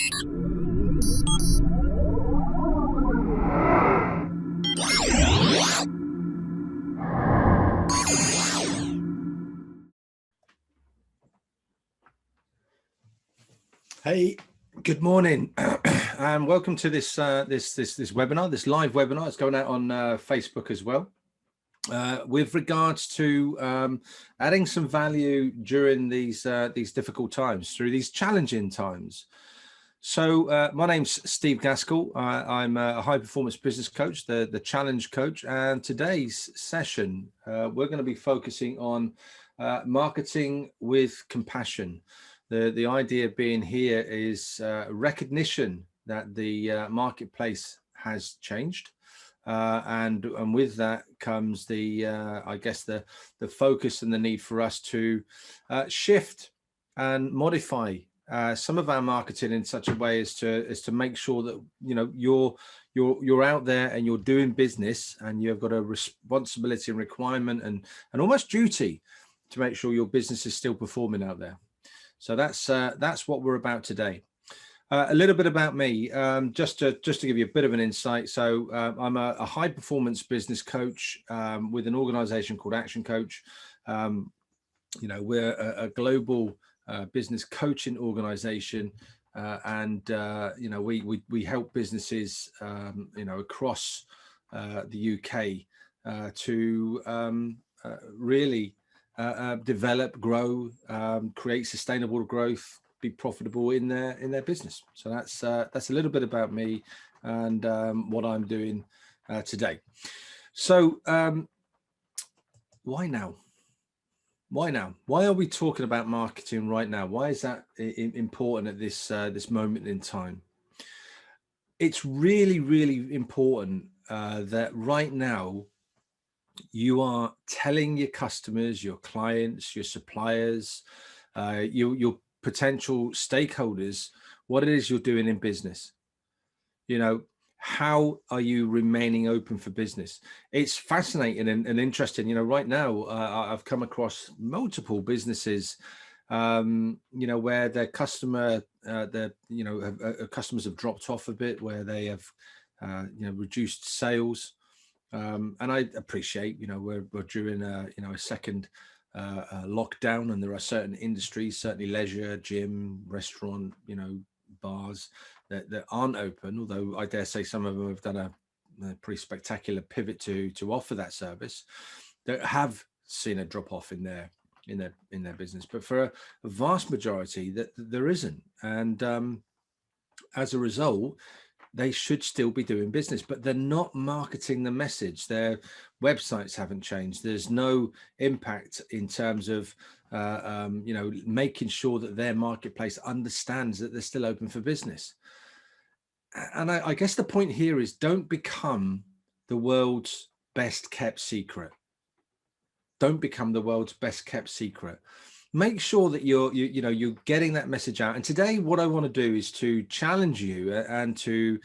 Hey, good morning, and welcome to this webinar, this live webinar. It's going out on Facebook as well, with regards to adding some value during these difficult times, through these challenging times. So my name's Steve Gaskell. I'm a high performance business coach, the challenge coach, and today's session we're going to be focusing on marketing with compassion. The idea being here is recognition that the marketplace has changed, and with that comes the I guess the focus and the need for us to shift and modify some of our marketing in such a way as to make sure that you're out there and you're doing business, and you've got a responsibility and requirement and almost duty to make sure your business is still performing out there. So that's what we're about today. A little bit about me, just to give you a bit of an insight. So I'm a high performance business coach with an organization called Action Coach. We're a global business coaching organization, and we help businesses across the UK to really develop, grow, create sustainable growth, be profitable in their business. So that's a little bit about me and what I'm doing today. So why now? Why now? Why are we talking about marketing right now? Why is that important at this moment in time? It's really, really important that right now you are telling your customers, your clients, your suppliers, your potential stakeholders what it is you're doing in business. How are you remaining open for business? It's fascinating and interesting. Right now I've come across multiple businesses, where their customer, customers have dropped off a bit, where they have, reduced sales. And I appreciate, we're during a second lockdown, and there are certain industries, certainly leisure, gym, restaurant, bars that aren't open. Although I dare say some of them have done a pretty spectacular pivot to offer that service, that have seen a drop off in their business. But for a vast majority, that there isn't, and as a result, they should still be doing business, but they're not marketing the message. Their websites haven't changed. There's no impact in terms of, making sure that their marketplace understands that they're still open for business. And I guess the point here is, don't become the world's best kept secret. Don't become the world's best kept secret. Make sure that you're getting that message out. And today, what I want to do is to challenge you and to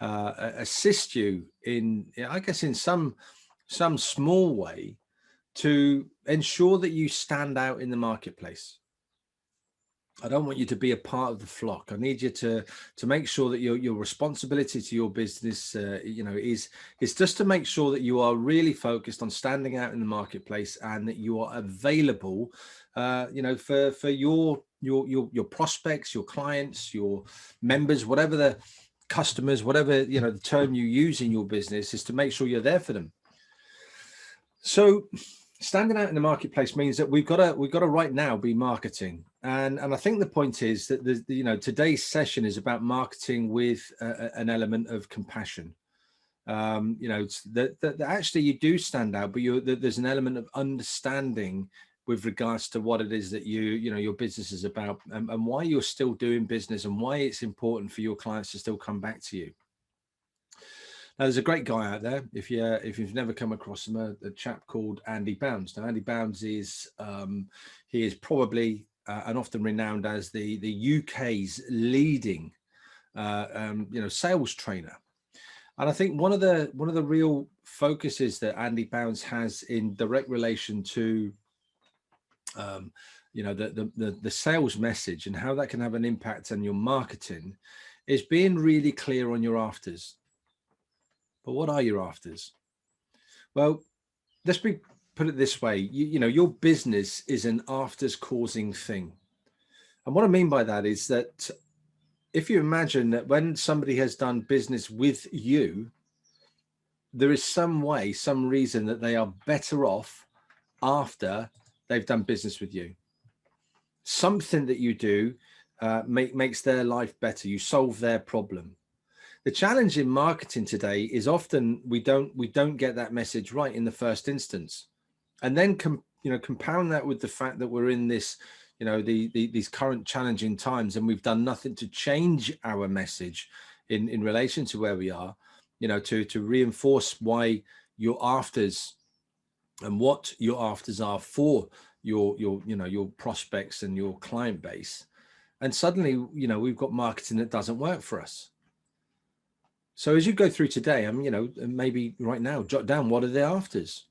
assist you in, I guess, in some small way, to ensure that you stand out in the marketplace. I don't want you to be a part of the flock. I need you to make sure that your responsibility to your business, is just to make sure that you are really focused on standing out in the marketplace, and that you are available, for your prospects, your clients, your members, whatever the customers, whatever the term you use in your business, is to make sure you're there for them. So standing out in the marketplace means that we've got to right now be marketing, and I think the point is that today's session is about marketing with an element of compassion. That actually you do stand out, but there's an element of understanding with regards to what it is that your business is about, and why you're still doing business, and why it's important for your clients to still come back to you. Now, there's a great guy out there, if you've never come across him, a chap called Andy Bounds. Now, Andy Bounds is he is probably and often renowned as the UK's leading sales trainer. And I think one of the real focuses that Andy Bounds has in direct relation to the sales message and how that can have an impact on your marketing is being really clear on your afters. But what are your afters? Well, put it this way. Your business is an afters causing thing. And what I mean by that is that if you imagine that when somebody has done business with you, there is some way, some reason that they are better off after they've done business with you. Something that you do makes their life better. You solve their problem. The challenge in marketing today is often we don't get that message right in the first instance, and then compound that with the fact that we're in this, these current challenging times, and we've done nothing to change our message in relation to where we are, to reinforce why your afters and what your afters are for your prospects and your client base. And suddenly, we've got marketing that doesn't work for us. So as you go through today, maybe right now, jot down, what are the afters?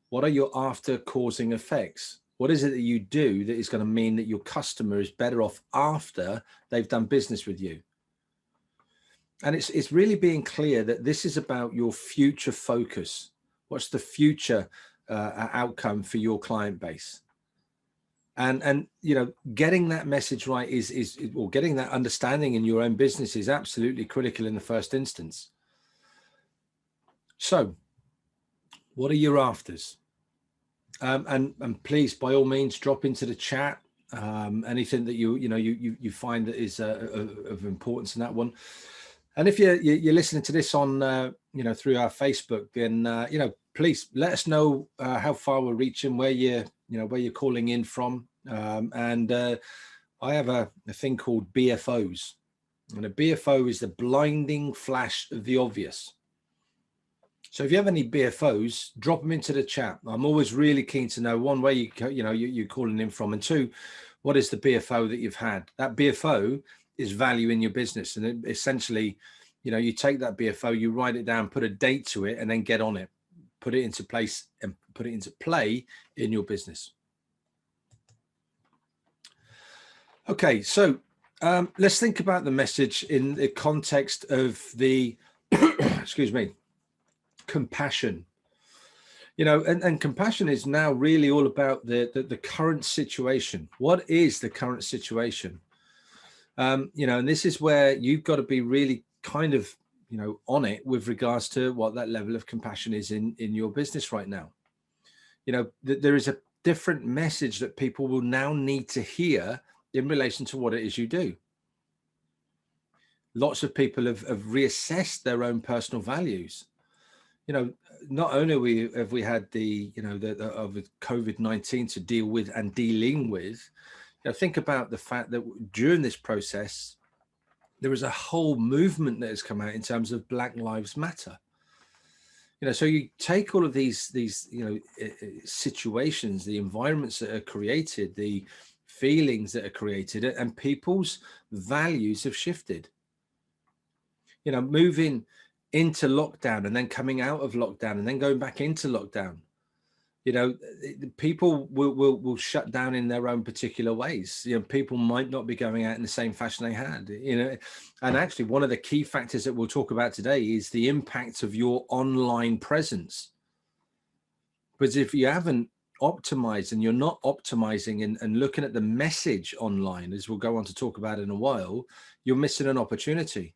What are your after causing effects? What is it that you do that is going to mean that your customer is better off after they've done business with you? And it's really being clear that this is about your future focus. What's the future outcome for your client base? And getting that message right or getting that understanding in your own business is absolutely critical in the first instance. So, what are your afters? And please, by all means, drop into the chat anything that you find that is of importance in that one. And if you're listening to this on through our Facebook, then please let us know how far we're reaching, where you're calling in from. And I have a thing called BFOs, and a BFO is the blinding flash of the obvious. So if you have any BFOs, drop them into the chat. I'm always really keen to know, one, where you're calling in from, and two, what is the BFO that you've had? That BFO is value in your business, and essentially, you take that BFO, you write it down, put a date to it, and then get on it, put it into place, and put it into play in your business. Okay, so let's think about the message in the context of the, excuse me, compassion. And compassion is now really all about the current situation. What is the current situation? And this is where you've got to be really kind of, on it with regards to what that level of compassion is in your business right now. There is a different message that people will now need to hear in relation to what it is you do. Lots of people have reassessed their own personal values. Not only have we had the COVID-19 to deal with and dealing with, think about the fact that during this process, there is a whole movement that has come out in terms of Black Lives Matter. So you take all of these situations, the environments that are created, the feelings that are created, and people's values have shifted. Moving into lockdown and then coming out of lockdown and then going back into lockdown. People will shut down in their own particular ways. People might not be going out in the same fashion they had. And actually, one of the key factors that we'll talk about today is the impact of your online presence. Because if you haven't optimized and you're not optimizing and looking at the message online, as we'll go on to talk about in a while, you're missing an opportunity.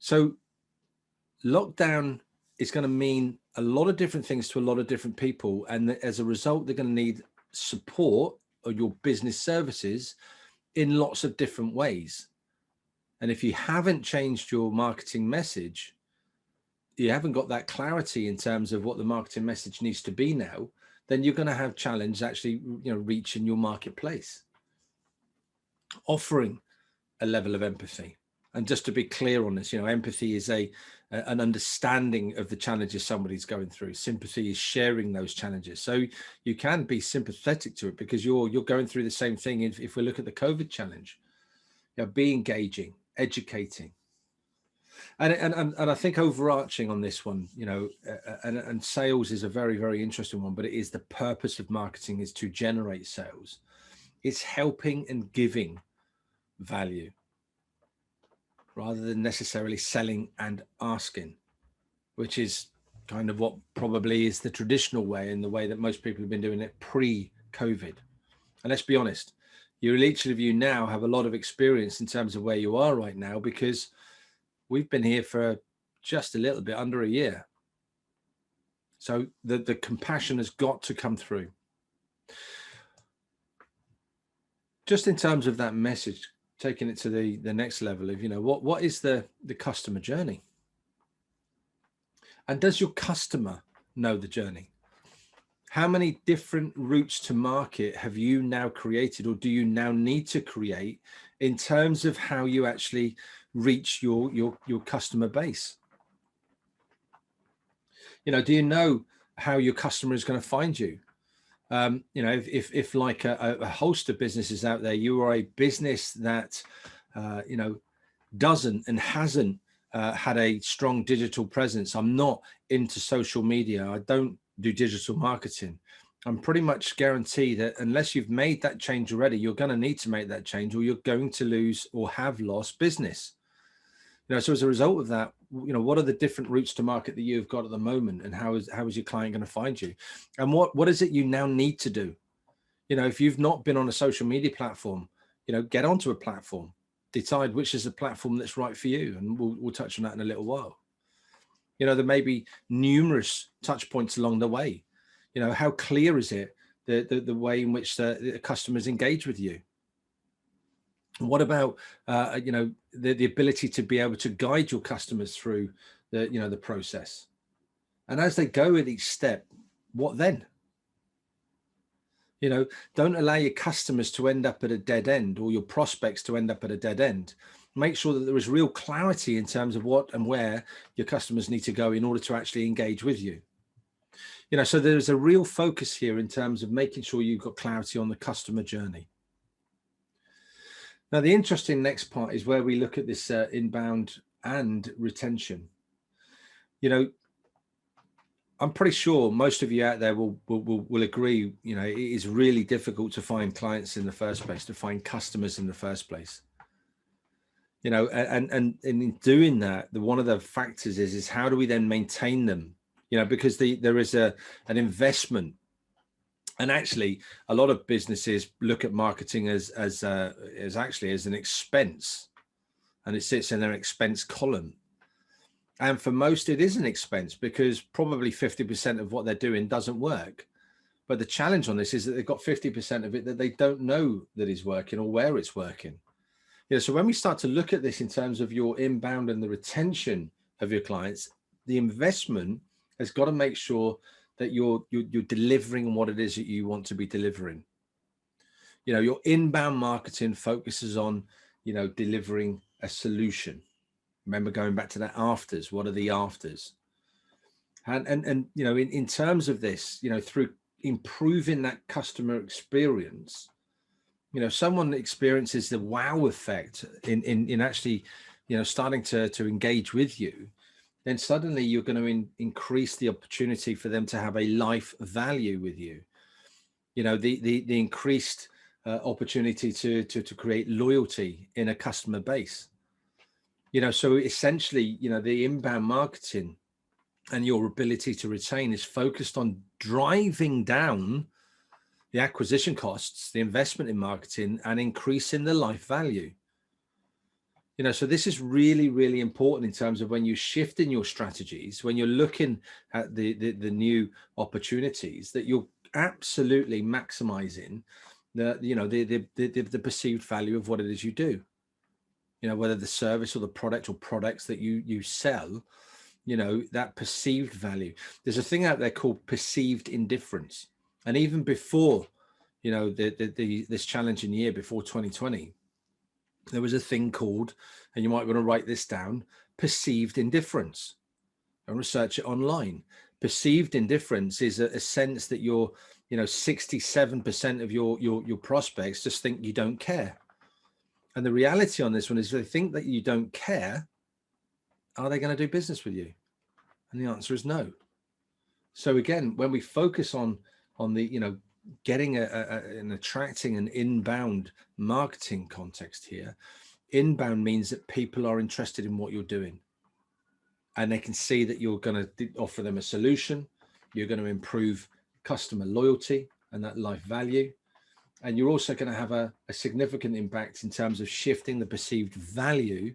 So lockdown is going to mean a lot of different things to a lot of different people. And as a result, they're going to need support of your business services in lots of different ways. And if you haven't changed your marketing message, you haven't got that clarity in terms of what the marketing message needs to be now, then you're going to have challenge actually, reaching your marketplace, offering a level of empathy. And just to be clear on this, empathy is an understanding of the challenges somebody's going through. Sympathy is sharing those challenges. So you can be sympathetic to it because you're going through the same thing. If we look at the COVID challenge, be engaging, educating. And I think overarching on this one, and sales is a very, very interesting one, but it is the purpose of marketing is to generate sales. It's helping and giving value rather than necessarily selling and asking, which is kind of what probably is the traditional way and the way that most people have been doing it pre-COVID. And let's be honest, each of you now have a lot of experience in terms of where you are right now, because we've been here for just a little bit under a year. So the compassion has got to come through. Just in terms of that message, taking it to the next level of, what is the customer journey? And does your customer know the journey? How many different routes to market have you now created, or do you now need to create, in terms of how you actually reach your customer base? Do you know how your customer is going to find you? If like a host of businesses out there, you are a business that doesn't and hasn't had a strong digital presence. I'm not into social media. I don't do digital marketing. I'm pretty much guaranteed that unless you've made that change already, you're going to need to make that change, or you're going to lose or have lost business. So as a result of that, what are the different routes to market that you've got at the moment, and how is your client going to find you? And what is it you now need to do? If you've not been on a social media platform, get onto a platform, decide which is the platform that's right for you. And we'll touch on that in a little while. There may be numerous touch points along the way. How clear is it, the way in which the customers engage with you? What about the ability to be able to guide your customers through the process? And as they go at each step, what then? Don't allow your customers to end up at a dead end, or your prospects to end up at a dead end. Make sure that there is real clarity in terms of what and where your customers need to go in order to actually engage with you. So there's a real focus here in terms of making sure you've got clarity on the customer journey. Now, the interesting next part is where we look at this inbound and retention. I'm pretty sure most of you out there will agree, it is really difficult to find clients in the first place, to find customers in the first place. And in doing that, one of the factors is how do we then maintain them? Because there is an investment. And actually, a lot of businesses look at marketing as actually as an expense, and it sits in their expense column. And for most, it is an expense, because probably 50% of what they're doing doesn't work. But the challenge on this is that they've got 50% of it that they don't know that is working or where it's working. So when we start to look at this in terms of your inbound and the retention of your clients, the investment has got to make sure that you're delivering what it is that you want to be delivering. Your inbound marketing focuses on, delivering a solution. Remember, going back to that afters, what are the afters? And in terms of this, through improving that customer experience, someone experiences the wow effect in actually, starting to engage with you, then suddenly you're going to increase the opportunity for them to have a life value with you. The increased opportunity to create loyalty in a customer base. So essentially, the inbound marketing and your ability to retain is focused on driving down the acquisition costs, the investment in marketing, and increasing the life value. So this is really, really important in terms of when you shift in your strategies, when you're looking at the new opportunities, that you're absolutely maximizing the perceived value of what it is you do. Whether the service or the product or products that you sell, that perceived value. There's a thing out there called perceived indifference. And even before, this challenging year, before 2020, there was a thing called, and you might want to write this down, perceived indifference, and research it online. Perceived indifference is a sense that 67% of your prospects just think you don't care. And the reality on this one is they think that you don't care are they going to do business with you? And the answer is no. So again, when we focus on the, getting and attracting an inbound marketing context here, inbound means that people are interested in what you're doing, and they can see that you're going to offer them a solution. You're going to improve customer loyalty and that life value. And you're also going to have a significant impact in terms of shifting the perceived value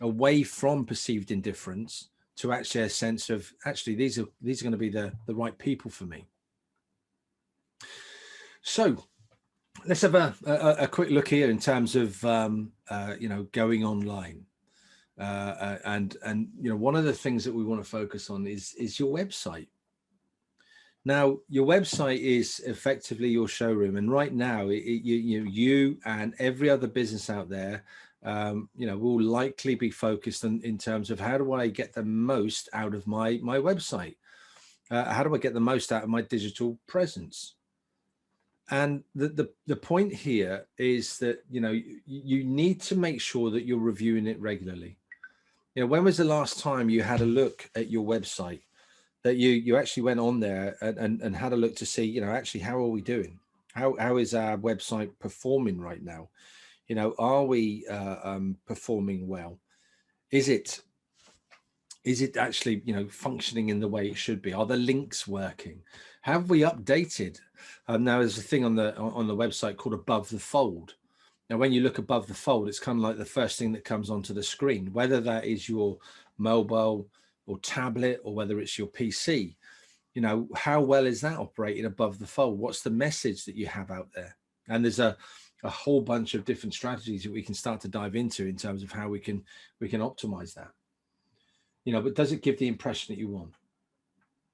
away from perceived indifference to actually a sense of, actually, these are going to be the right people for me. So let's have a quick look here in terms of, going online. And one of the things that we want to focus on is your website. Now, your website is effectively your showroom, and right now, you and every other business out there, will likely be focused in terms of, how do I get the most out of my website? How do I get the most out of my digital presence? And the point here is that you need to make sure that you're reviewing it regularly. When was the last time you had a look at your website, that you actually went on there and had a look to see, actually, how are we doing? How is our website performing right now? Are we performing well? Is it actually, functioning in the way it should be? Are the links working? Have we updated? Now there's a thing on the website called above the fold. Now, when you look above the fold, it's kind of like the first thing that comes onto the screen, whether that is your mobile or tablet, or whether it's your PC. How well is that operating above the fold? What's the message that you have out there? And there's a whole bunch of different strategies that we can start to dive into in terms of how we can optimize that. But does it give the impression that you want?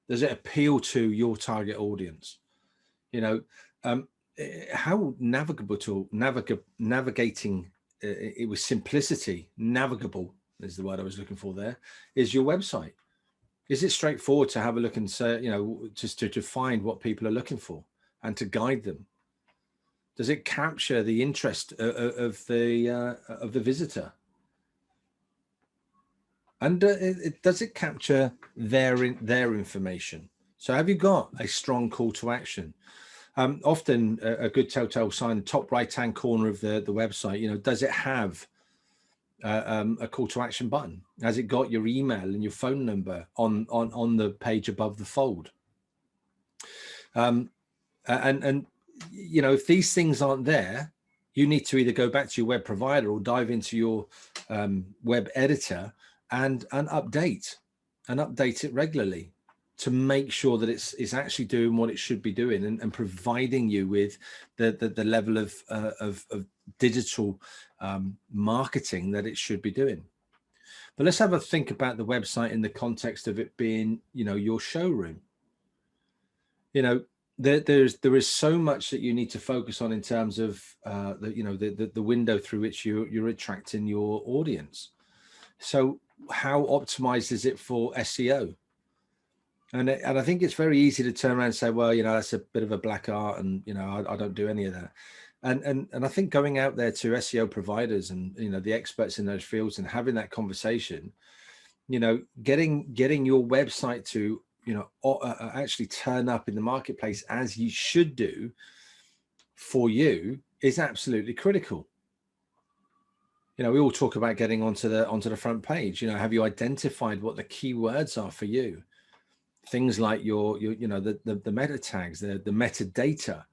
Does it appeal to your target audience? How navigating it with simplicity, navigable is the word I was looking for there, is your website. Is it straightforward to have a look and say, just to find what people are looking for and to guide them? Does it capture the interest of the visitor? And does it capture their information? So have you got a strong call to action? Often a good telltale sign, the top right-hand corner of the website, does it have a call to action button? Has it got your email and your phone number on the page above the fold? And if these things aren't there, you need to either go back to your web provider or dive into your web editor and update it regularly to make sure that it's actually doing what it should be doing and providing you with the level of digital marketing that it should be doing. But let's have a think about the website in the context of it being, your showroom. There is so much that you need to focus on in terms of the window through which you're attracting your audience. So how optimized is it for SEO? And I think it's very easy to turn around and say, well, that's a bit of a black art, and I don't do any of that. And I think going out there to SEO providers and the experts in those fields and having that conversation, getting your website to actually turn up in the marketplace as you should do for you is absolutely critical. We all talk about getting onto the front page. Have you identified what the keywords are for you? Things like your the meta tags, the metadata,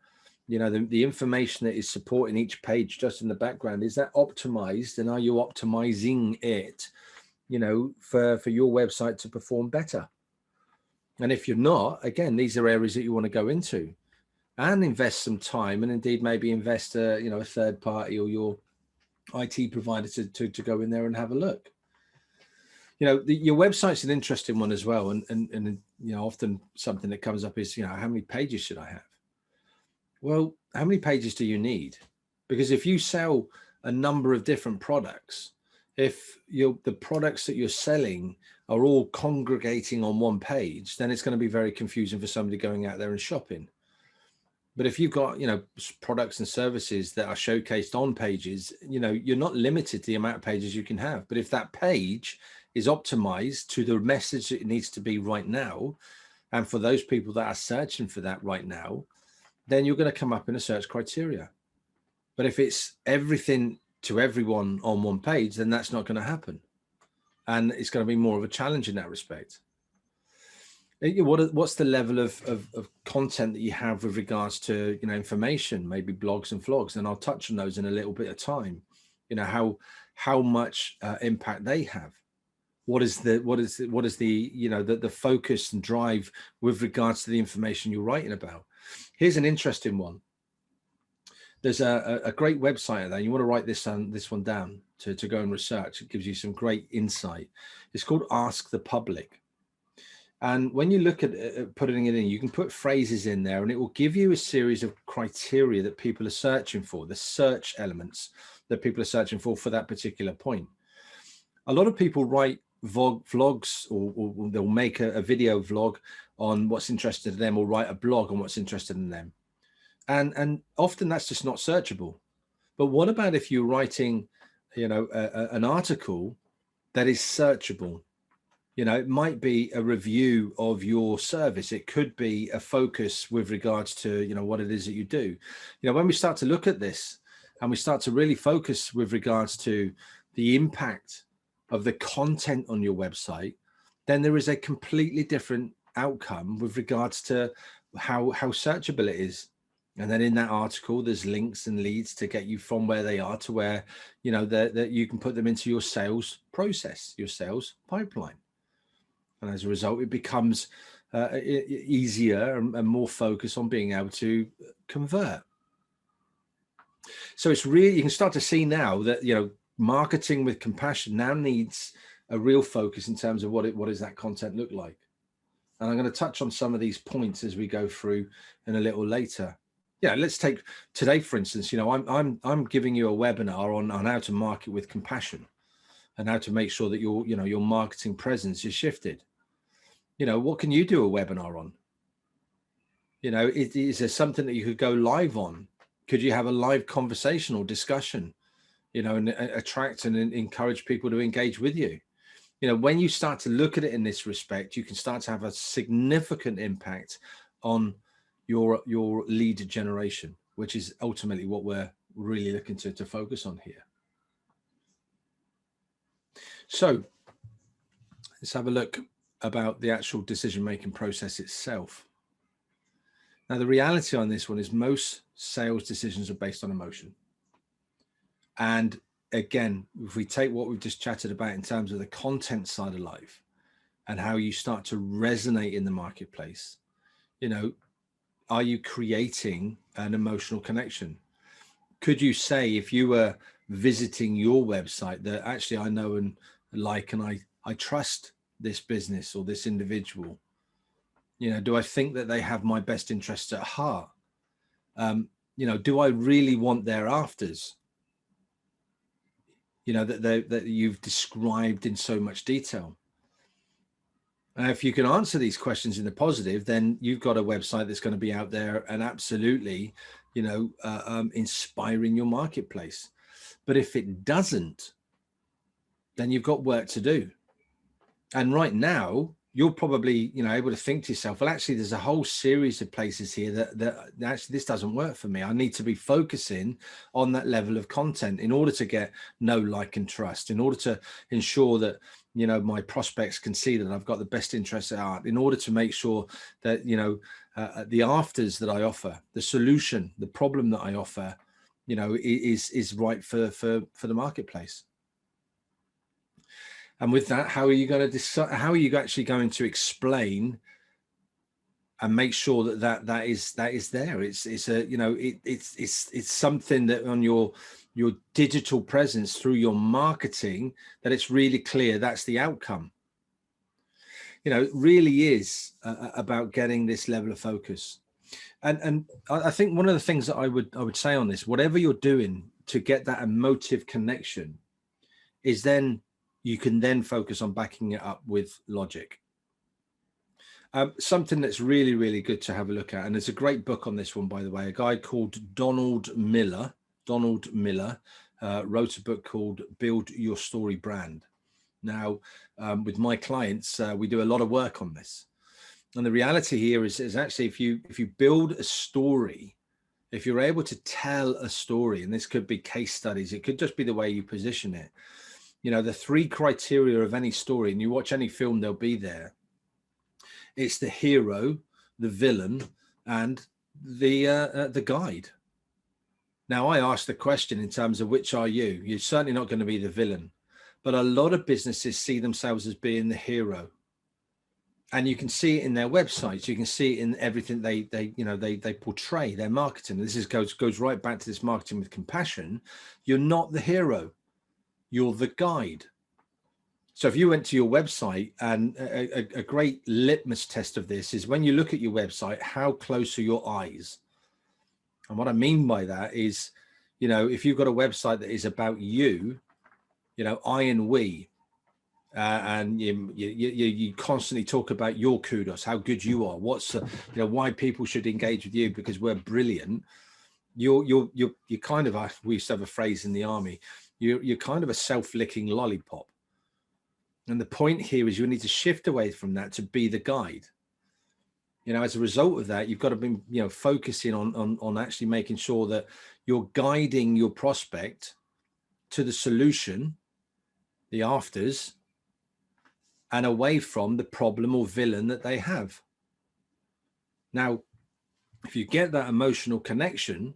the information that is supporting each page just in the background. Is that optimized, and are you optimizing it, for your website to perform better? And if you're not, again, these are areas that you want to go into and invest some time, and indeed maybe invest a third party or your IT provider to go in there and have a look. Your website's an interesting one as well, and often something that comes up is how many pages should I have? Well, how many pages do you need? Because if you sell a number of different products, if the products that you're selling are all congregating on one page, then it's going to be very confusing for somebody going out there and shopping. But if you've got, products and services that are showcased on pages, you're not limited to the amount of pages you can have. But if that page is optimized to the message that it needs to be right now, and for those people that are searching for that right now, then you're going to come up in a search criteria. But if it's everything to everyone on one page, then that's not going to happen. And it's going to be more of a challenge in that respect. What's the level of content that you have with regards to, information, maybe blogs and vlogs? And I'll touch on those in a little bit of time. How much impact they have. What is the the focus and drive with regards to the information you're writing about? Here's an interesting one. There's a great website there. You want to write this one down to go and research. It gives you some great insight. It's called Ask the Public. And when you look at putting it in, you can put phrases in there and it will give you a series of criteria that people are searching for, the search elements that people are searching for that particular point. A lot of people write vlogs or they'll make a video vlog on what's interested in them, or write a blog on what's interested in them. And often that's just not searchable. But what about if you're writing, an article that is searchable? It might be a review of your service. It could be a focus with regards to, what it is that you do. When we start to look at this and we start to really focus with regards to the impact of the content on your website, then there is a completely different outcome with regards to how searchable it is. And then in that article, there's links and leads to get you from where they are to where, that you can put them into your sales process, your sales pipeline. And as a result, it becomes easier and more focused on being able to convert. So it's really, you can start to see now that, marketing with compassion now needs a real focus in terms of what does that content look like. And I'm going to touch on some of these points as we go through in a little later. Yeah, let's take today, for instance. I'm giving you a webinar on how to market with compassion and how to make sure that your marketing presence is shifted. What can you do a webinar on? Is there something that you could go live on? Could you have a live conversational discussion, and attract and encourage people to engage with you? When you start to look at it in this respect, you can start to have a significant impact on your lead generation, which is ultimately what we're really looking to focus on here. So let's have a look about the actual decision-making process itself. Now, the reality on this one is most sales decisions are based on emotion. And again, if we take what we've just chatted about in terms of the content side of life and how you start to resonate in the marketplace, are you creating an emotional connection? Could you say, if you were visiting your website, that actually I know and like, and I trust this business or this individual? Do I think that they have my best interests at heart? Do I really want their afters? That you've described in so much detail. If you can answer these questions in the positive, then you've got a website that's going to be out there and absolutely, inspiring your marketplace. But if it doesn't, then you've got work to do. And right now, you're probably, able to think to yourself, well, actually, there's a whole series of places here that actually this doesn't work for me. I need to be focusing on that level of content in order to get know, like, and trust, in order to ensure that, my prospects can see that I've got the best interests at heart, in order to make sure that, the afters that I offer, the solution, the problem that I offer, is right for the marketplace. And with that, how are you going to decide? How are you actually going to explain and make sure that is there? It's something that on your digital presence through your marketing, that it's really clear that's the outcome. It really is about getting this level of focus. And I think one of the things that I would say on this, whatever you're doing to get that emotive connection, is then you can then focus on backing it up with logic. Something that's really, really good to have a look at. And there's a great book on this one, by the way. A guy called Donald Miller wrote a book called Build Your Story Brand. Now, with my clients, we do a lot of work on this. And the reality here is actually if you build a story, if you're able to tell a story, and this could be case studies, it could just be the way you position it. You know, the three criteria of any story, and you watch any film, they'll be there. It's the hero, the villain, and the guide. Now, I asked the question in terms of which are you? You're certainly not going to be the villain, but a lot of businesses see themselves as being the hero. And you can see it in their websites. You can see it in everything they portray, their marketing. This goes right back to this marketing with compassion. You're not the hero. You're the guide. So if you went to your website, and a great litmus test of this is when you look at your website, how close are your eyes? And what I mean by that is, you know, if you've got a website that is about you, you know, I and we, and you constantly talk about your kudos, how good you are, why people should engage with you because we're brilliant. You're kind of we used to have a phrase in the army. You're kind of a self-licking lollipop. And the point here is you need to shift away from that to be the guide. You know, as a result of that, you've got to be, you know, focusing on actually making sure that you're guiding your prospect to the solution, the afters, and away from the problem or villain that they have. Now, if you get that emotional connection,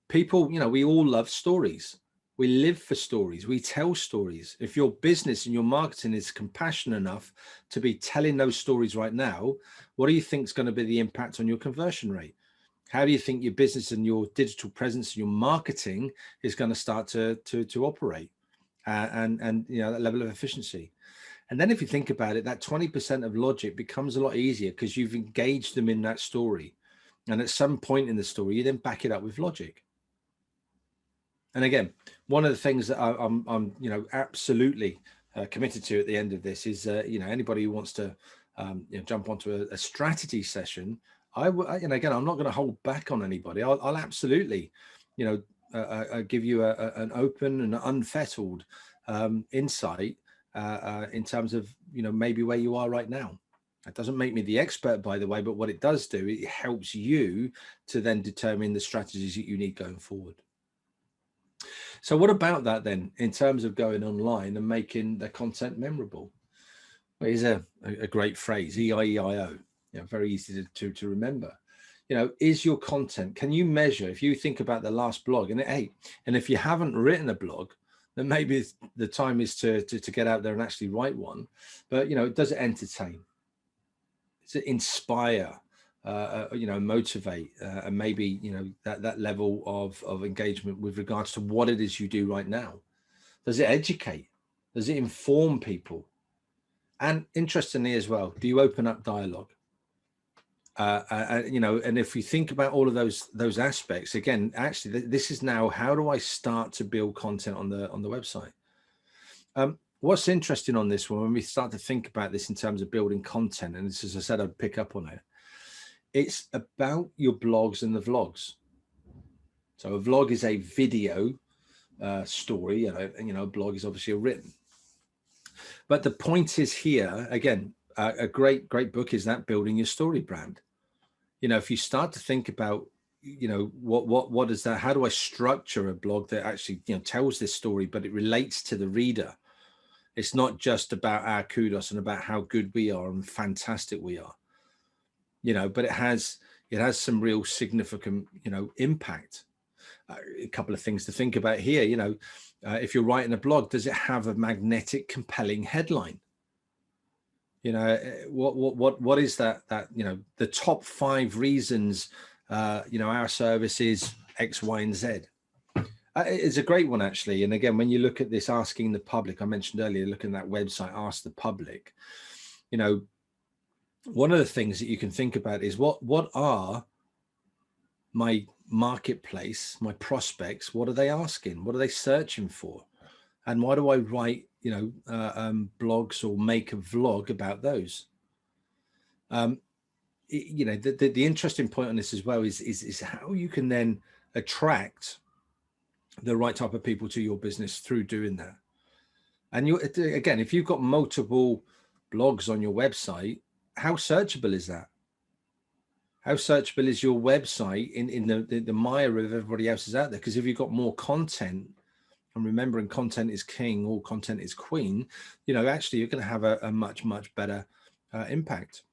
people, you know, we all love stories. We live for stories. We tell stories. If your business and your marketing is compassionate enough to be telling those stories right now, what do you think is going to be the impact on your conversion rate? How do you think your business and your digital presence and your marketing is going to start to operate and you know, that level of efficiency? And then if you think about it, that 20% of logic becomes a lot easier because you've engaged them in that story. And at some point in the story, you then back it up with logic. And again, one of the things that I'm you know, absolutely committed to at the end of this is, you know, anybody who wants to you know, jump onto a strategy session, and again, I'm not going to hold back on anybody. I'll absolutely, you know, give you an open and unfettered insight in terms of, you know, maybe where you are right now. It doesn't make me the expert, by the way, but what it does do, it helps you to then determine the strategies that you need going forward. So what about that then, in terms of going online and making the content memorable? Well, here's a great phrase, EIEIO, you know, very easy to remember. You know, is your content, can you measure, if you think about the last blog, and hey, and if you haven't written a blog, then maybe the time is to get out there and actually write one. But, you know, does it entertain? Does it inspire? You know, motivate, and maybe, you know, that level of engagement with regards to what it is you do right now? Does it educate? Does it inform people? And interestingly as well, do you open up dialogue? You know, and if you think about all of those aspects, again, actually, this is now, how do I start to build content on the website? What's interesting on this one, when we start to think about this in terms of building content, and this, as I said, I'd pick up on it, it's about your blogs and the vlogs. So a vlog is a video story, and you know, a blog is obviously a written. But the point is here, again, a great book is that, Building Your Story Brand. You know, if you start to think about, you know, what is that? How do I structure a blog that actually, you know, tells this story, but it relates to the reader? It's not just about our kudos and about how good we are and fantastic we are, you know, but it has some real significant, you know, impact. A couple of things to think about here. You know, if you're writing a blog, does it have a magnetic, compelling headline? You know, what is that, you know, the top 5 reasons, you know, our service is X, Y, and Z. It's a great one, actually. And again, when you look at this, asking the public, I mentioned earlier, looking at that website, Ask the Public, you know, one of the things that you can think about is what are my marketplace, my prospects, what are they asking? What are they searching for? And why do I write, you know, blogs or make a vlog about those? You know, the interesting point on this as well is how you can then attract the right type of people to your business through doing that. And you, again, if you've got multiple blogs on your website, how searchable is that? How searchable is your website in the mire of everybody else is out there? Because if you've got more content, and remembering content is king, all content is queen, you know, actually you're going to have a much, much better impact.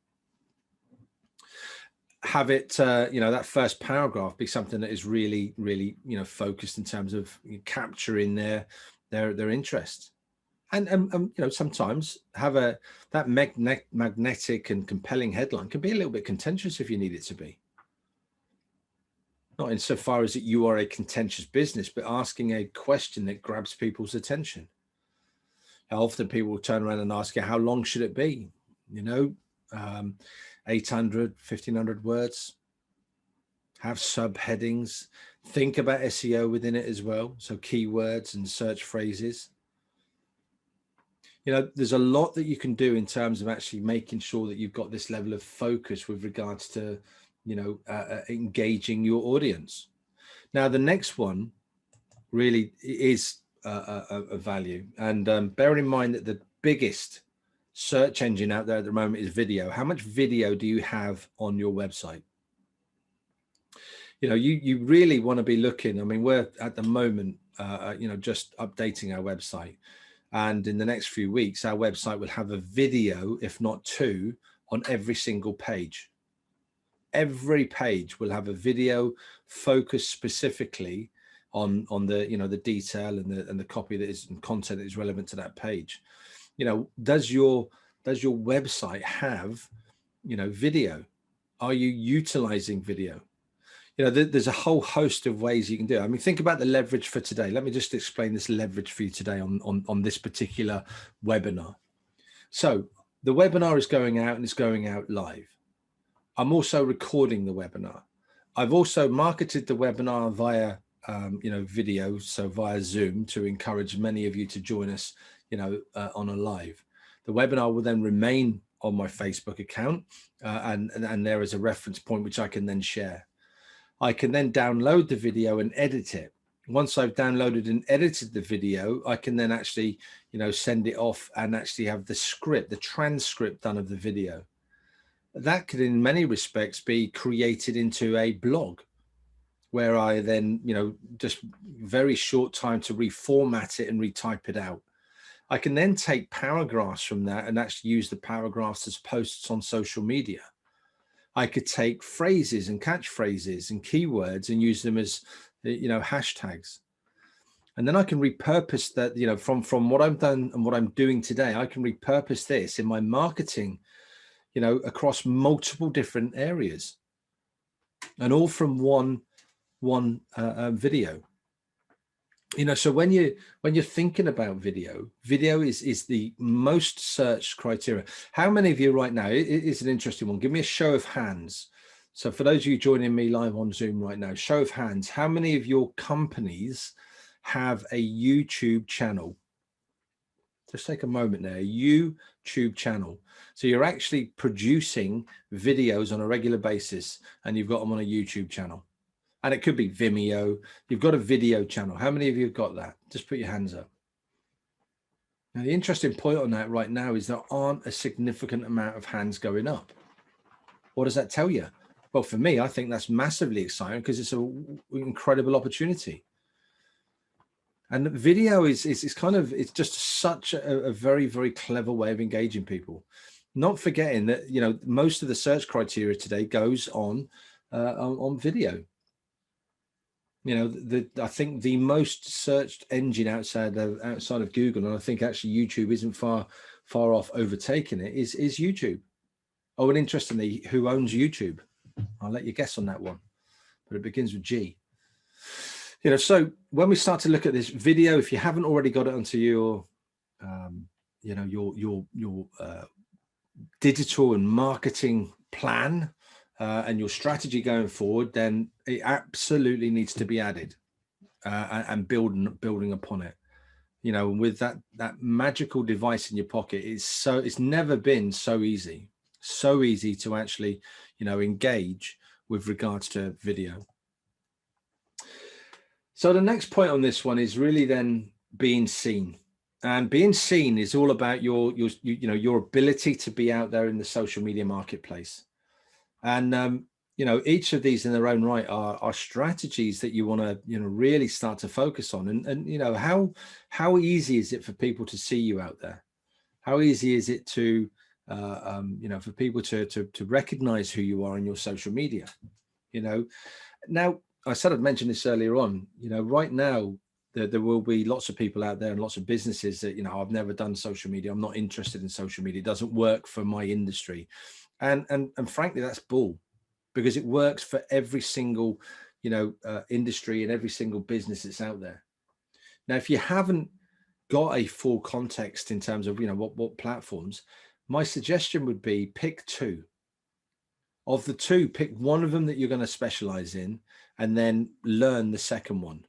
Have it, you know, that first paragraph be something that is really, really, you know, focused in terms of capturing their interest. And you know, sometimes have that magnetic and compelling headline can be a little bit contentious if you need it to be. Not insofar as that you are a contentious business, but asking a question that grabs people's attention. How often people will turn around and ask you, how long should it be? You know, 800, 1500 words. Have subheadings. Think about SEO within it as well. So keywords and search phrases. You know, there's a lot that you can do in terms of actually making sure that you've got this level of focus with regards to, you know, engaging your audience. Now, the next one really is a value. And bear in mind that the biggest search engine out there at the moment is video. How much video do you have on your website? You know, you really want to be looking. I mean, we're at the moment, you know, just updating our website. And in the next few weeks, our website will have a video, if not two, on every single page. Every page will have a video focused specifically on the, you know, the detail and the copy that is and content that is relevant to that page. You know, does your website have, you know, video? Are you utilizing video? You know, there's a whole host of ways you can do it. I mean, think about the leverage for today. Let me just explain this leverage for you today on this particular webinar. So the webinar is going out and it's going out live. I'm also recording the webinar. I've also marketed the webinar via, you know, video, so via Zoom, to encourage many of you to join us, you know, on a live. The webinar will then remain on my Facebook account, and there is a reference point which I can then share. I can then download the video and edit it. Once I've downloaded and edited the video, I can then actually, you know, send it off and actually have the script, the transcript done of the video. That could, in many respects, be created into a blog where I then, you know, just very short time to reformat it and retype it out. I can then take paragraphs from that and actually use the paragraphs as posts on social media. I could take phrases and catchphrases and keywords and use them as, you know, hashtags. And then I can repurpose that, you know, from what I've done and what I'm doing today, I can repurpose this in my marketing, you know, across multiple different areas, and all from one video. You know, so when you're thinking about video is the most searched criteria. How many of you right now, it's an interesting one, give me a show of hands. So for those of you joining me live on Zoom right now, show of hands, how many of your companies have a YouTube channel? Just take a moment there, YouTube channel. So you're actually producing videos on a regular basis and you've got them on a YouTube channel. And it could be Vimeo. You've got a video channel. How many of you have got that? Just put your hands up. Now, the interesting point on that right now is there aren't a significant amount of hands going up. What does that tell you? Well, for me, I think that's massively exciting because it's an incredible opportunity. And video is kind of, it's just such a very, very clever way of engaging people. Not forgetting that, you know, most of the search criteria today goes on video. You know, I think the most searched engine outside of Google, and I think actually YouTube isn't far off overtaking it, is YouTube. Oh, and interestingly, who owns YouTube? I'll let you guess on that one, but it begins with G. You know, so when we start to look at this video, if you haven't already got it onto your, you know, your digital and marketing plan, and your strategy going forward, then it absolutely needs to be added and building upon it. You know, with that magical device in your pocket, it's never been so easy to actually, you know, engage with regards to video. So the next point on this one is really then being seen. And being seen is all about your ability to be out there in the social media marketplace. And each of these in their own right are strategies that you want to really start to focus on. And how easy is it for people to see you out there? How easy is it to for people to recognize who you are in your social media? Now, I said I'd mentioned this earlier on. Right now there will be lots of people out there and lots of businesses that I've never done social media. I'm not interested in social media. It doesn't work for my industry, and frankly, that's bull, because it works for every single industry and every single business that's out there. Now, if you haven't got a full context in terms of what platforms, my suggestion would be pick two. Of the two, pick one of them that you're going to specialize in, and then learn the second one.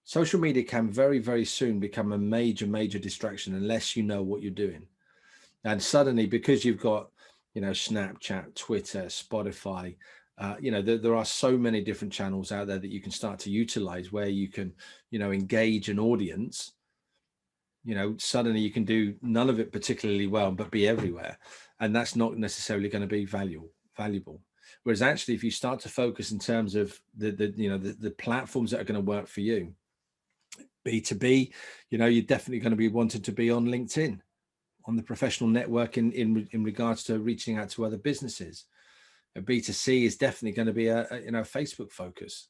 Social media can very, very soon become a major distraction unless you know what you're doing. And suddenly, because you've got Snapchat, Twitter, Spotify, there are so many different channels out there that you can start to utilize, where you can engage an audience. Suddenly you can do none of it particularly well, but be everywhere, and that's not necessarily going to be valuable. Whereas actually, if you start to focus in terms of the platforms that are going to work for you, B2B, you're definitely going to be wanting to be on LinkedIn, on the professional network in regards to reaching out to other businesses. A B2C is definitely going to be a Facebook focus,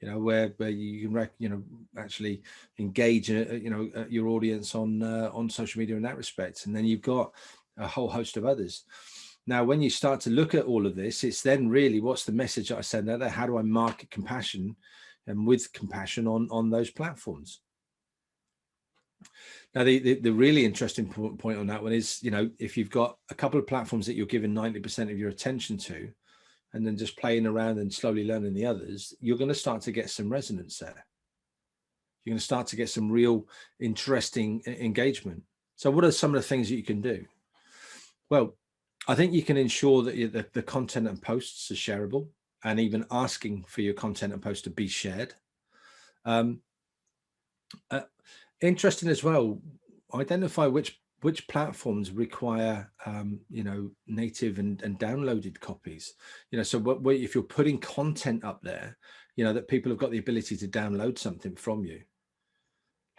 where you can actually engage your audience on social media in that respect. And then you've got a whole host of others. Now, when you start to look at all of this, it's then really, what's the message that I send out there? How do I market compassion and with compassion on those platforms? Now, the really interesting point on that one is, if you've got a couple of platforms that you're giving 90% of your attention to, and then just playing around and slowly learning the others, you're going to start to get some resonance there. You're going to start to get some real interesting engagement. So what are some of the things that you can do? Well, I think you can ensure that the content and posts are shareable, and even asking for your content and posts to be shared. Interesting as well, identify which platforms require native and downloaded copies. So if you're putting content up there, that people have got the ability to download something from you.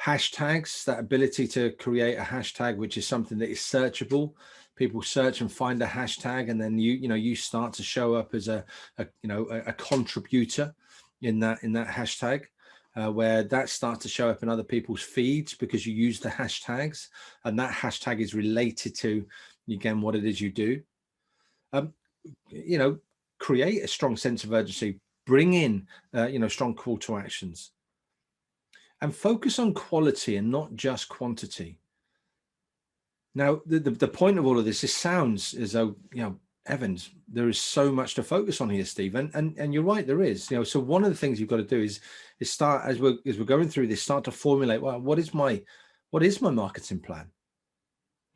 Hashtags, that ability to create a hashtag, which is something that is searchable. People search and find a hashtag, and then you start to show up as a contributor in that hashtag. Where that starts to show up in other people's feeds because you use the hashtags, and that hashtag is related to, again, what it is you do. Create a strong sense of urgency, bring in, strong call to actions, and focus on quality and not just quantity. Now, the point of all of this, sounds as though, Evans, there is so much to focus on here, Steve, and you're right, there is. So one of the things you've got to do is start, as we're going through this, start to formulate, well, what is my marketing plan?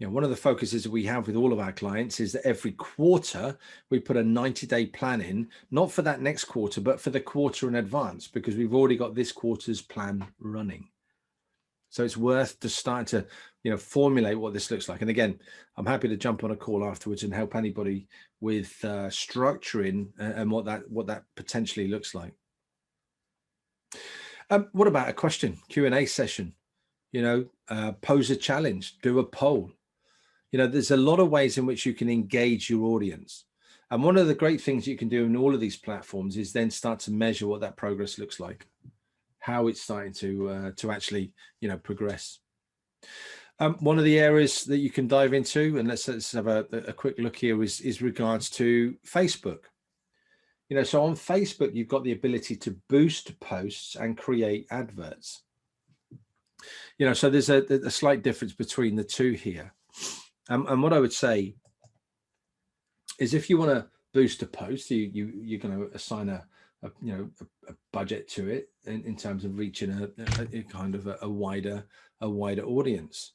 One of the focuses that we have with all of our clients is that every quarter we put a 90-day plan in, not for that next quarter, but for the quarter in advance, because we've already got this quarter's plan running. So it's worth to start to, formulate what this looks like. And again, I'm happy to jump on a call afterwards and help anybody with structuring and what that potentially looks like. What about a question, Q&A session? Pose a challenge, do a poll. There's a lot of ways in which you can engage your audience. And one of the great things you can do in all of these platforms is then start to measure what that progress looks like, how it's starting to actually, progress. One of the areas that you can dive into, and let's have a quick look here, is regards to Facebook. So on Facebook, you've got the ability to boost posts and create adverts. So there's a slight difference between the two here. And what I would say is, if you want to boost a post, you're going to assign a budget to it in terms of reaching a kind of a wider audience.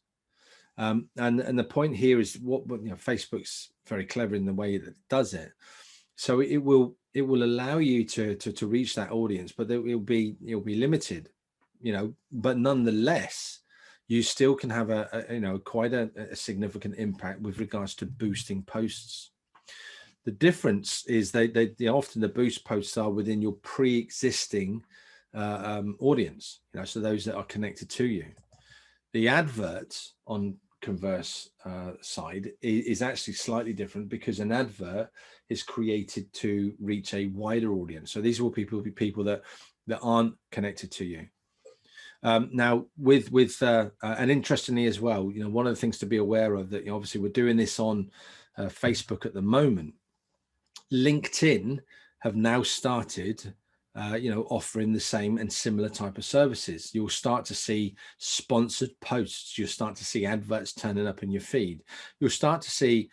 And the point here is what Facebook's very clever in the way that it does it. So it will allow you to reach that audience, but it will be limited, but nonetheless, you still can have quite a significant impact with regards to boosting posts. The difference is they often the boost posts are within your pre-existing audience, so those that are connected to you. The adverts on converse side is actually slightly different, because an advert is created to reach a wider audience. So these will be people that aren't connected to you. Now, and interestingly as well, one of the things to be aware of, that obviously we're doing this on Facebook at the moment. LinkedIn have now started offering the same and similar type of services. You'll start to see sponsored posts. You'll start to see adverts turning up in your feed. You'll start to see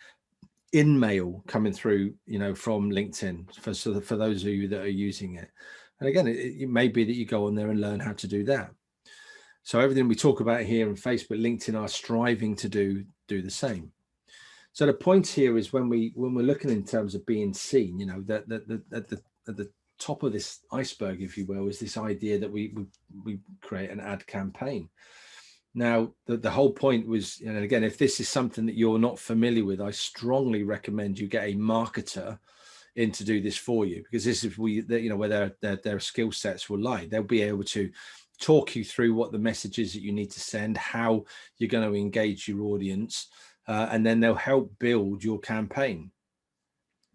in-mail coming through, from LinkedIn for those of you that are using it. And again, it may be that you go on there and learn how to do that. So everything we talk about here on Facebook, LinkedIn are striving to do the same. So the point here is when we're looking in terms of being seen, that at the top of this iceberg, if you will, is this idea that we create an ad campaign. Now, the whole point was, and again, if this is something that you're not familiar with, I strongly recommend you get a marketer in to do this for you, because this is where their skill sets will lie. They'll be able to talk you through what the message is that you need to send, how you're going to engage your audience, and then they'll help build your campaign.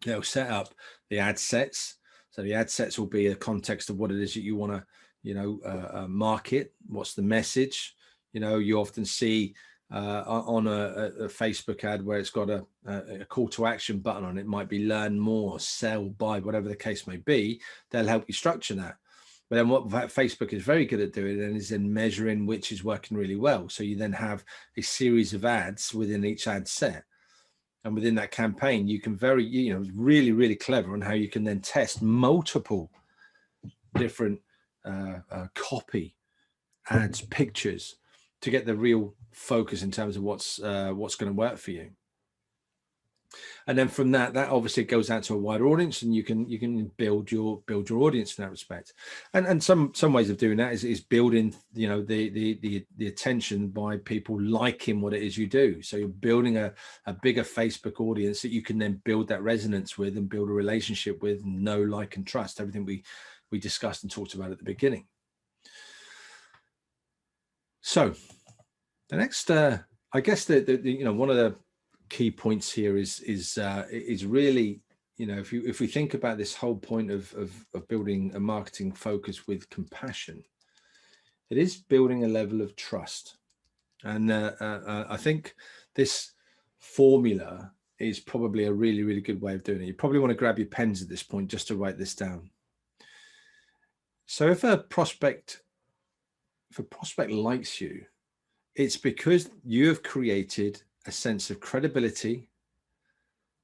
They'll set up the ad sets. So the ad sets will be a context of what it is that you want to, market. What's the message? You often see on a Facebook ad where it's got a call to action button on it. It might be learn more, sell, buy, whatever the case may be. They'll help you structure that. But then what Facebook is very good at doing then is in measuring which is working really well. So you then have a series of ads within each ad set. And within that campaign, you can really, really clever on how you can then test multiple different copy, ads, pictures to get the real focus in terms of what's going to work for you. And then from that obviously goes out to a wider audience, and you can build your audience in that respect. And some ways of doing that is building the attention by people liking what it is you do. So you're building a bigger Facebook audience that you can then build that resonance with and build a relationship with, know, like, and trust, everything we discussed and talked about at the beginning. So the next, I guess one of the key points here is really, if we think about this whole point of building a marketing focus with compassion, it is building a level of trust. And I think this formula is probably a really, really good way of doing it. You probably want to grab your pens at this point just to write this down. So if a prospect likes you, it's because you have created a sense of credibility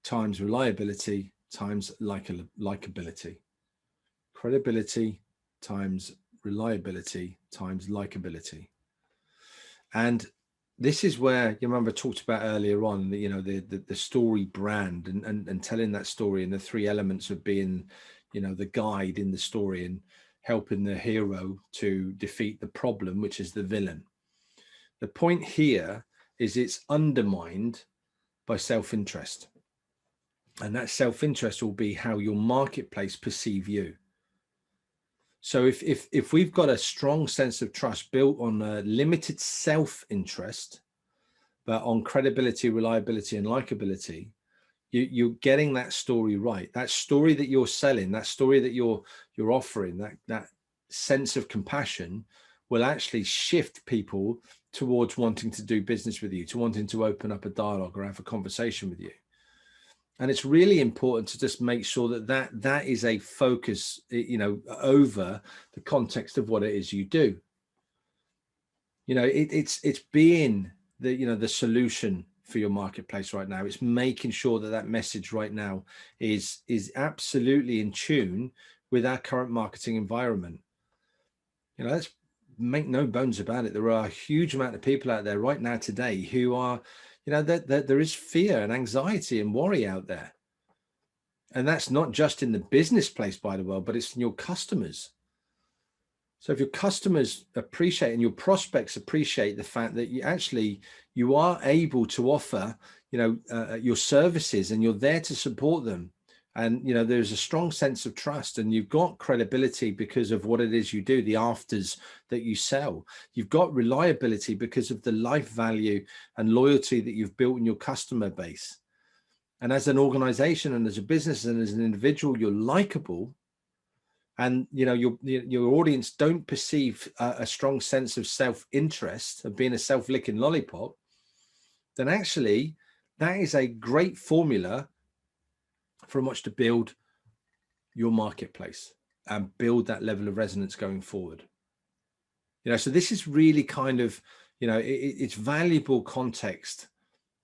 times reliability times likability. Credibility times reliability times likability. And this is where, you remember I talked about earlier on, the story brand and telling that story, and the three elements of being, the guide in the story and helping the hero to defeat the problem, which is the villain. The point here is it's undermined by self-interest. And that self-interest will be how your marketplace perceive you. So if we've got a strong sense of trust built on a limited self-interest, but on credibility, reliability, and likability, you're getting that story right. That story that you're selling, that story that you're offering, that sense of compassion will actually shift people towards wanting to do business with you, to wanting to open up a dialogue or have a conversation with you. And it's really important to just make sure that is a focus, over the context of what it is you do. It's being the solution for your marketplace right now. It's making sure that message right now is absolutely in tune with our current marketing environment. Let's make no bones about it. There are a huge amount of people out there right now today who are, there is fear and anxiety and worry out there. And that's not just in the business place, by the way, but it's in your customers. So if your customers appreciate and your prospects appreciate the fact that you are able to offer, your services, and you're there to support them, and there's a strong sense of trust, and you've got credibility because of what it is you do, the afters that you sell. You've got reliability because of the life value and loyalty that you've built in your customer base. And as an organization and as a business and as an individual, you're likable, and your audience don't perceive a strong sense of self-interest, of being a self-licking lollipop, then actually that is a great formula from which to build your marketplace and build that level of resonance going forward. So this is really kind of, it's valuable context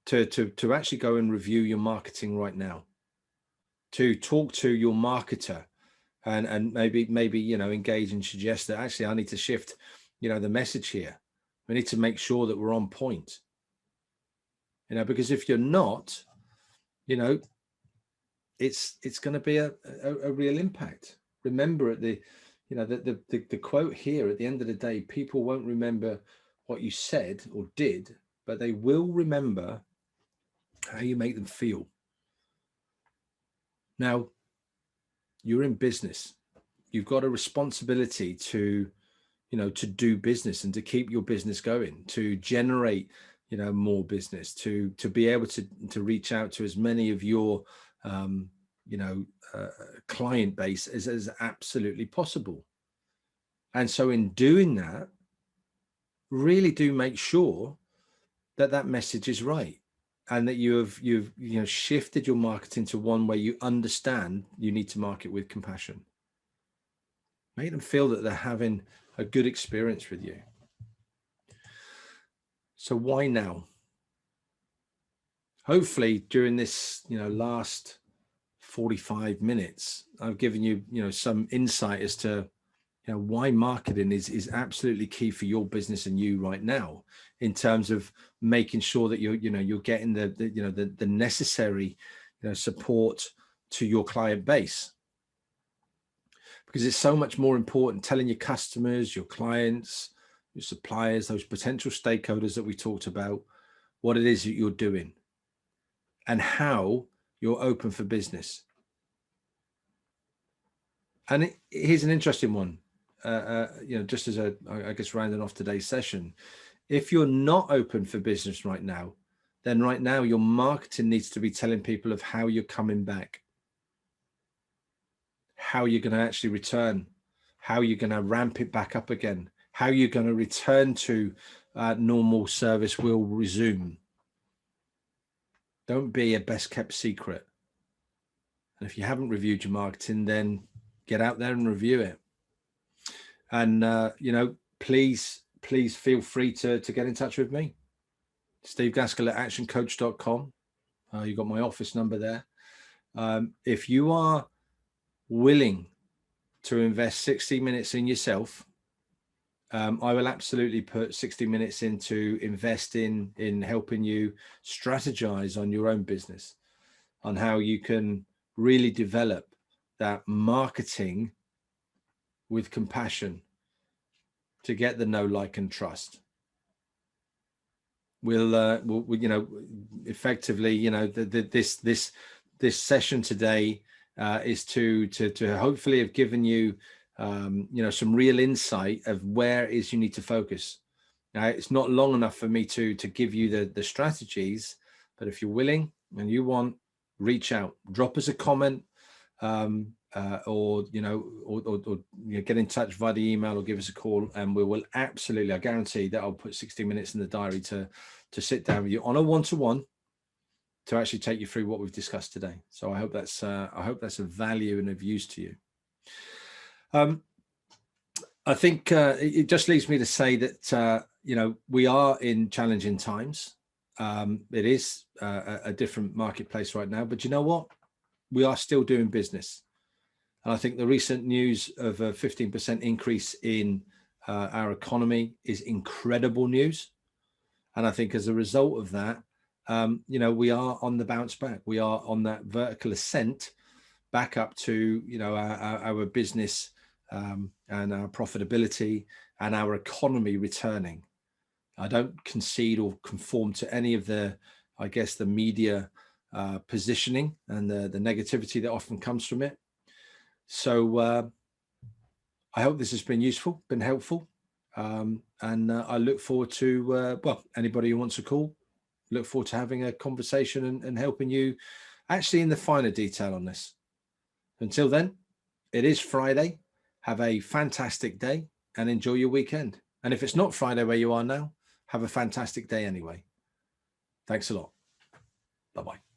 to actually go and review your marketing right now, to talk to your marketer, and maybe engage and suggest that actually I need to shift the message here. We need to make sure that we're on point, because if you're not, it's going to be a real impact. Remember, the quote here, at the end of the day, people won't remember what you said or did, but they will remember how you make them feel. Now, you're in business. You've got a responsibility to do business and to keep your business going, to generate, more business, to be able to reach out to as many of your, client base as absolutely possible. And so in doing that, really do make sure that that message is right, and that you've shifted your marketing to one where you understand you need to market with compassion. Make them feel that they're having a good experience with you. So why now? Hopefully during this, last 45 minutes, I've given you, some insight as to, why marketing is absolutely key for your business and you right now, in terms of making sure that you're getting the necessary, support to your client base. Because it's so much more important telling your customers, your clients, your suppliers, those potential stakeholders that we talked about, what it is that you're doing and how you're open for business. And here's an interesting one, just as I guess rounding off today's session. If you're not open for business right now, then right now your marketing needs to be telling people of how you're coming back, how you're going to actually return, how you're going to ramp it back up again, how you're going to return to normal service will resume. Don't be a best kept secret. And if you haven't reviewed your marketing, then get out there and review it. And, please feel free to get in touch with me. Steve Gaskell at actioncoach.com. You got my office number there. If you are willing to invest 60 minutes in yourself, I will absolutely put 60 minutes into investing in helping you strategize on your own business, on how you can really develop that marketing with compassion to get the know, like, and trust. We'll effectively, this session today is to hopefully have given you, some real insight of where it is you need to focus. Now, it's not long enough for me to give you the strategies, but if you're willing and you want, reach out, drop us a comment, or get in touch via the email or give us a call, and we will absolutely, I guarantee that I'll put 60 minutes in the diary to sit down with you on a one-to-one to actually take you through what we've discussed today. So I hope that's of value and of use to you. I think it just leaves me to say that we are in challenging times. It is a different marketplace right now, but you know what? We are still doing business. And I think the recent news of a 15% increase in our economy is incredible news. And I think as a result of that, we are on the bounce back. We are on that vertical ascent back up to, our business and our profitability and our economy returning. I don't concede or conform to any of the, I guess, the media positioning and the negativity that often comes from it. So I hope this has been useful, been helpful. And I look forward to, well, anybody who wants to call, look forward to having a conversation and helping you actually in the finer detail on this. Until then, it is Friday. Have a fantastic day and enjoy your weekend. And if it's not Friday where you are now, have a fantastic day anyway. Thanks a lot. Bye-bye.